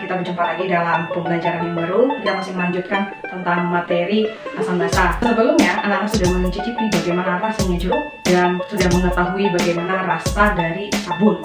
kita berjumpa lagi dalam pembelajaran yang baru. Kita masih melanjutkan tentang materi asam basa. Sebelumnya, anak-anak sudah mencicipi bagaimana rasanya jeruk dan sudah mengetahui bagaimana rasa dari sabun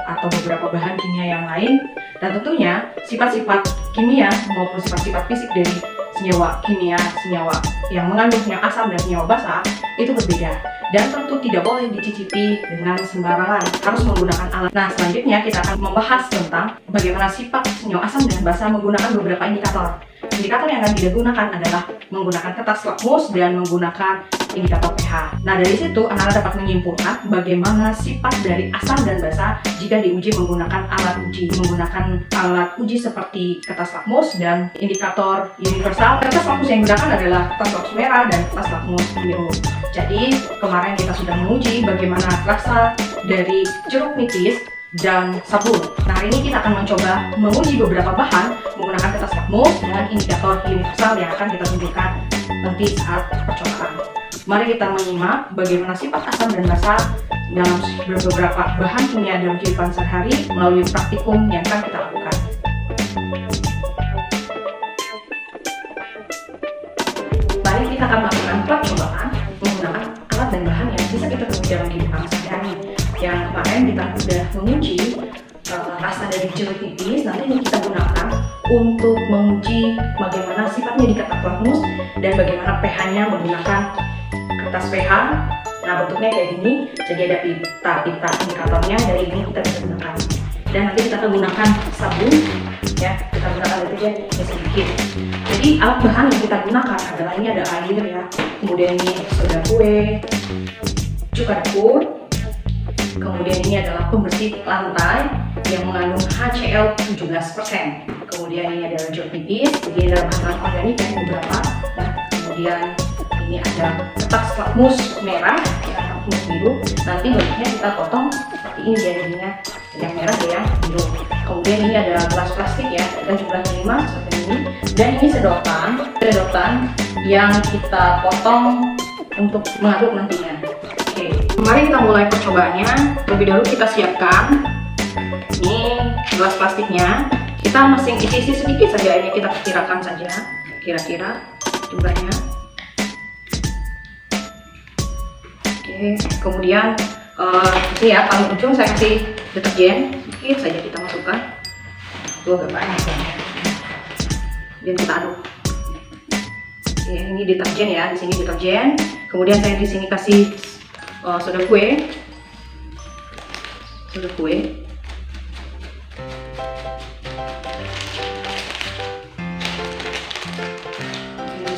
atau beberapa bahan kimia yang lain. Dan tentunya sifat-sifat kimia maupun sifat-sifat fisik dari senyawa kimia, senyawa yang mengandung senyawa asam dan senyawa basa itu berbeda. Dan tentu tidak boleh dicicipi dengan sembarangan, harus menggunakan alat. Nah, selanjutnya kita akan membahas tentang bagaimana sifat senyawa asam dan basa menggunakan beberapa indikator. Indikator yang akan digunakan adalah menggunakan kertas lakmus dan menggunakan indikator pH. Nah, dari situ anak-anak dapat menyimpulkan bagaimana sifat dari asam dan basa jika diuji menggunakan alat uji. Menggunakan alat uji seperti kertas lakmus dan indikator universal. Kertas lakmus yang digunakan adalah kertas lakmus merah dan kertas lakmus biru. Jadi, kemarin kita sudah menguji bagaimana rasa dari jeruk nipis dan sabun. Nah, hari ini kita akan mencoba menguji beberapa bahan menggunakan kertas lakmus dan indikator universal yang akan kita tunjukkan nanti saat percobaan. Mari kita menyimak bagaimana sifat asam dan basa dalam beberapa bahan kimia dalam kehidupan sehari-hari melalui praktikum yang akan kita lakukan. Mari kita akan melakukan percobaan menggunakan alat dan bahan yang bisa kita temui dalam kehidupan sehari-hari. Yang kemarin kita sudah menguji rasa dari jeruk nipis. Nanti ini kita gunakan untuk menguji bagaimana sifatnya di kertas lakmus dan bagaimana pH-nya menggunakan kertas pH. Nah, bentuknya kayak gini, jadi ada pita indikatornya. Dari ini kita bisa gunakan. Dan nanti kita akan gunakan sabun, ya, kita gunakan deterjen sedikit. Jadi alat bahan yang kita gunakan adalah ini ada air, ya, kemudian ini soda kue, cuka dapur, kemudian ini adalah pembersih lantai yang mengandung HCl 17%. Kemudian ini adalah jeruk nipis, jadi ada bahan organik yang beberapa. Nah, kemudian ini ada kertas lakmus merah, ya, lakmus biru. Nanti bentuknya kita potong seperti ini jadinya, yang merah ya, yang biru. Kemudian ini ada gelas plastik, ya, kita jumlahnya 5 seperti ini. Dan ini sedotan yang kita potong untuk mengaduk nantinya. Oke, mari kita mulai percobaannya. Lebih dahulu kita siapkan ini gelas plastiknya. Kita masing isi sedikit saja, ini kita perkirakan saja kira-kira jumlahnya. Oke, kemudian ini ya, paling ujung saya kasih deterjen sedikit saja, kita masukkan. Agak banyak ya. Dan kita aduk. Oke, ini deterjen ya, di sini deterjen. Kemudian saya di sini kasih soda kue. Di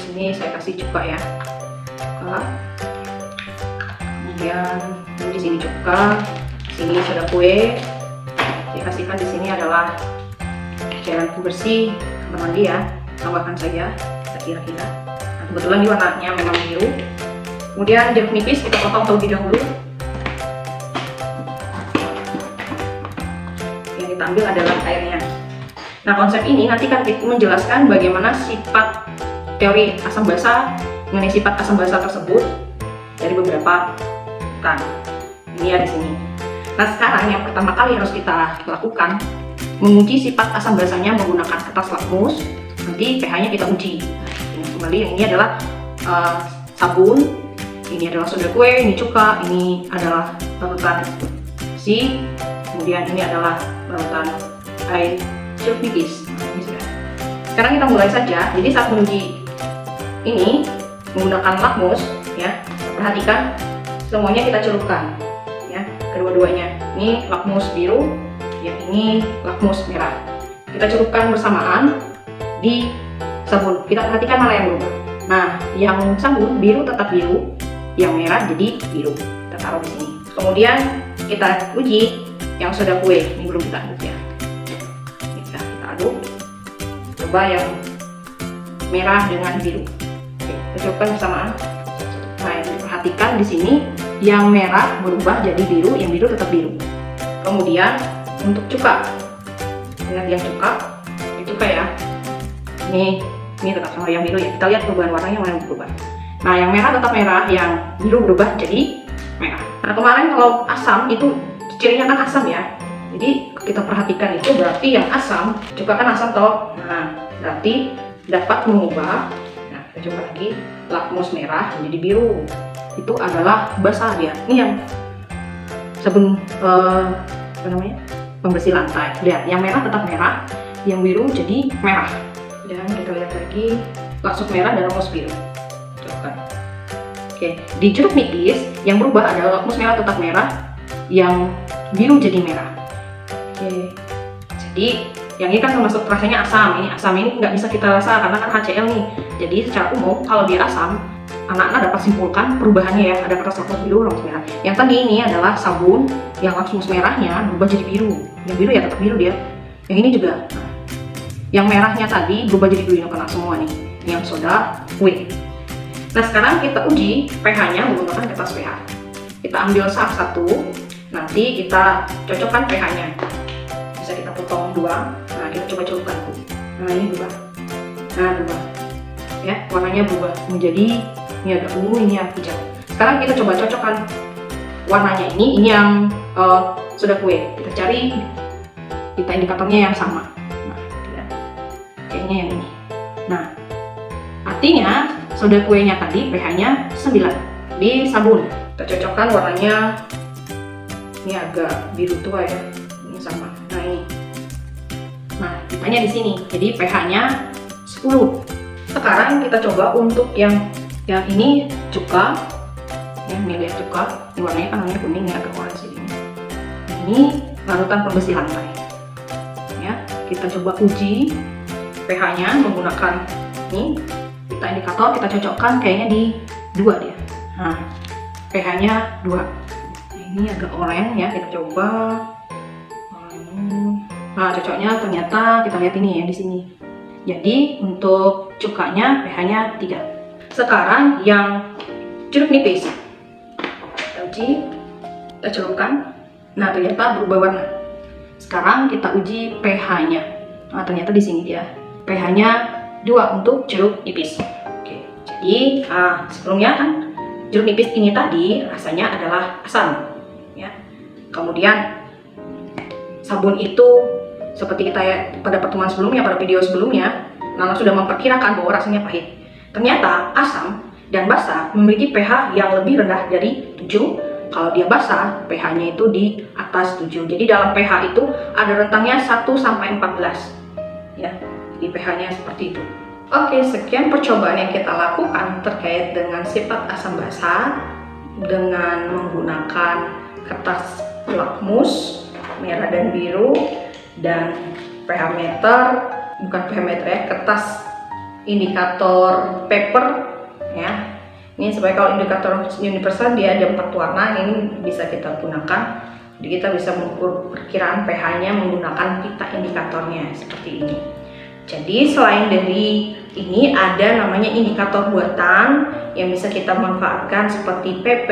sini saya kasih cuka ya. Kemudian di sini cuka, sini soda kue. Dikasihkan di sini adalah cairan pembersih kamar mandi ya. Tambahkan saja kira-kira. Nah, kebetulan di warnanya memang biru. Kemudian jeruk nipis kita potong terlebih dahulu. Yang kita ambil adalah airnya. Nah, konsep ini nanti kan menjelaskan bagaimana sifat teori asam basa mengenai sifat asam basa tersebut dari beberapa bahan. Ini ya di sini. Nah, sekarang yang pertama kali harus kita lakukan menguji sifat asam basanya menggunakan kertas lakmus. Nanti pH-nya kita uji. Nah, kembali yang ini adalah sabun, ini adalah soda kue, ini cuka, ini adalah larutan besi, kemudian ini adalah larutan air jeruk nipis. Ini sudah. Sekarang kita mulai saja. Jadi saat menguji ini menggunakan lakmus, ya, perhatikan semuanya kita celupkan, ya, kedua-duanya. Ini lakmus biru, ya, ini lakmus merah. Kita celupkan bersamaan di sabun. Kita perhatikan mana yang berubah. Nah, yang sabun biru tetap biru, yang merah jadi biru. Kita taruh di sini. Kemudian kita uji yang soda kue. Ini belum kita aduk ya. Kita aduk. Coba yang merah dengan biru. Oke, kita celupkan bersamaan. Nah, perhatikan di sini yang merah berubah jadi biru, yang biru tetap biru. Kemudian untuk cuka, lihat yang cuka ya. Ini tetap sama yang biru ya. Kita lihat perubahan warnanya mana yang berubah. Nah, yang merah tetap merah, yang biru berubah jadi merah. Nah, kemarin kalau asam itu cirinya kan asam ya. Jadi kita perhatikan itu berarti yang asam, cuka kan asam toh. Nah, berarti dapat mengubah. Nah, kita coba lagi, lakmus merah menjadi biru. Itu adalah basah dia. Ini yang sabun apa namanya? Pembersih lantai. Lihat, yang merah tetap merah, yang biru jadi merah. Dan kita lihat lagi, lakmus merah dan lakmus biru. Coba. Oke, di jeruk nipis yang berubah adalah lakmus merah tetap merah, yang biru jadi merah. Oke, jadi yang ini kan termasuk rasanya asam. Ini nggak bisa kita rasa karena kan HCl nih. Jadi secara umum kalau dia asam, anak-anak dapat simpulkan perubahannya ya. Ada kertas lakmus biru, lakmus merah. Yang tadi ini adalah sabun yang lakmus merahnya berubah jadi biru. Yang biru ya tetap biru dia. Yang ini juga. Yang merahnya tadi berubah jadi biru, yang kena semua nih. Yang soda kue. Nah sekarang kita uji pH-nya menggunakan kertas pH. Kita ambil satu, nanti kita cocokkan pH-nya. Bisa kita potong dua. Nah kita coba-coba. Nah ini berubah. Nah berubah. Ya warnanya berubah menjadi ini agak ungu, ini yang hijau. Sekarang kita coba cocokkan warnanya ini yang soda kue. Kita cari indikatornya yang sama. Nah lihat. Kayaknya yang ini. Nah artinya soda kuenya tadi pH-nya 9 di sabun. Kita cocokkan warnanya, ini agak biru tua ya, ini sama. Nah ini, nah ditanya di sini, jadi pH-nya 10. Sekarang kita coba untuk yang ini cuka, ya ini lihat cuka, ini warnanya kan warnanya kuning ya, agak orange ini. Ini larutan pembersih lantai. Ya, kita coba uji pH-nya menggunakan ini. Kita indikator, kita cocokkan kayaknya di 2 dia. Nah, pH-nya 2. Nah, ini agak oranye ya, kita coba. Nah, cocoknya ternyata kita lihat ini ya di sini. Jadi untuk cukanya pH-nya 3. Sekarang yang jeruk nipis. Kita uji, kita celupkan. Nah, ternyata berubah warna. Sekarang kita uji pH-nya. Nah, ternyata di sini dia. pH-nya 2 untuk jeruk nipis. Oke, jadi sebelumnya kan jeruk nipis ini tadi rasanya adalah asam, ya. Kemudian sabun itu seperti kita ya pada pertemuan sebelumnya, pada video sebelumnya, Nana sudah memperkirakan bahwa rasanya pahit. Ternyata asam dan basah memiliki pH yang lebih rendah dari 7. Kalau dia basah, pH-nya itu di atas 7. Jadi dalam pH itu ada rentangnya 1 sampai 14. Ya. Di pH-nya seperti itu. Oke, sekian percobaan yang kita lakukan terkait dengan sifat asam basah dengan menggunakan kertas lakmus merah dan biru dan pH meter, bukan pH meter ya, kertas indikator paper ya. Ini sebagai kalau indikator universal dia ada 4 warna, ini bisa kita gunakan. Jadi kita bisa mengukur perkiraan pH-nya menggunakan pita indikatornya seperti ini. Jadi selain dari ini ada namanya indikator buatan yang bisa kita manfaatkan seperti PP,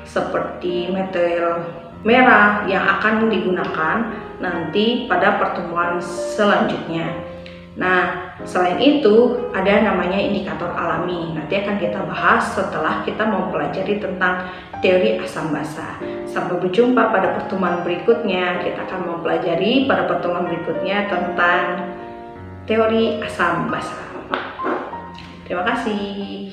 seperti metil merah yang akan digunakan nanti pada pertemuan selanjutnya. Nah, selain itu ada namanya indikator alami. Nanti akan kita bahas setelah kita mempelajari tentang teori asam basah. Sampai berjumpa pada pertemuan berikutnya. Kita akan mempelajari pada pertemuan berikutnya tentang teori asam basah. Terima kasih.